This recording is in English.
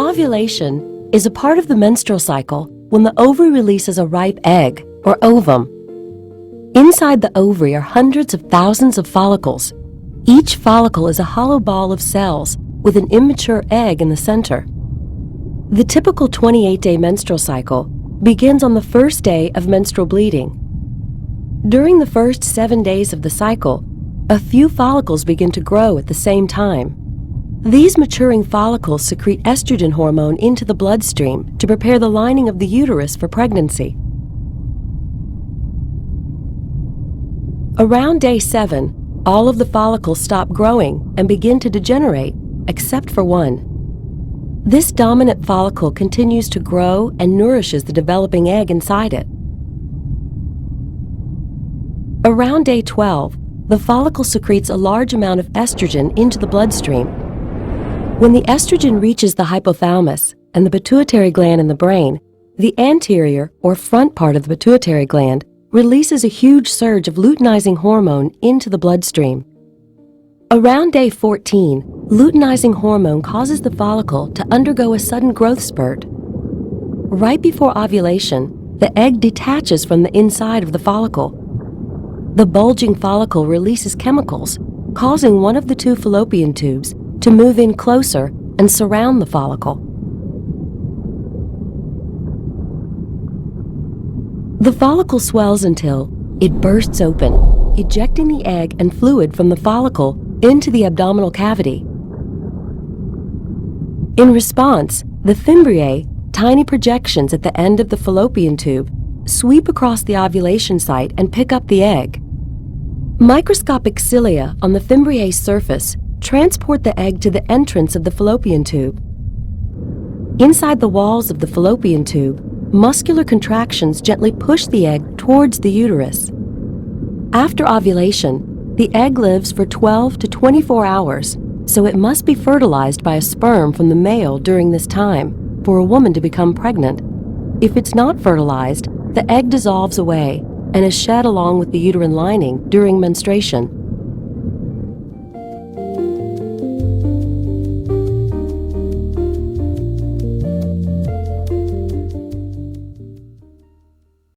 Ovulation is a part of the menstrual cycle when the ovary releases a ripe egg, or ovum. Inside the ovary are hundreds of thousands of follicles. Each follicle is a hollow ball of cells with an immature egg in the center. The typical 28-day menstrual cycle begins on the first day of menstrual bleeding. During the first 7 days of the cycle, a few follicles begin to grow at the same time. These maturing follicles secrete estrogen hormone into the bloodstream to prepare the lining of the uterus for pregnancy. Around day 7, all of the follicles stop growing and begin to degenerate, except for one. This dominant follicle continues to grow and nourishes the developing egg inside it. Around day 12, the follicle secretes a large amount of estrogen into the bloodstream. When the estrogen reaches the hypothalamus and the pituitary gland in the brain, the anterior or front part of the pituitary gland releases a huge surge of luteinizing hormone into the bloodstream. Around day 14, luteinizing hormone causes the follicle to undergo a sudden growth spurt. Right before ovulation, the egg detaches from the inside of the follicle. The bulging follicle releases chemicals, causing one of the two fallopian tubes to move in closer and surround the follicle. The follicle swells until it bursts open, ejecting the egg and fluid from the follicle into the abdominal cavity. In response, the fimbriae, tiny projections at the end of the fallopian tube, sweep across the ovulation site and pick up the egg. Microscopic cilia on the fimbriae surface transport the egg to the entrance of the fallopian tube. Inside the walls of the fallopian tube, muscular contractions gently push the egg towards the uterus. After ovulation, the egg lives for 12 to 24 hours, so it must be fertilized by a sperm from the male during this time for a woman to become pregnant. If it's not fertilized, the egg dissolves away and is shed along with the uterine lining during menstruation.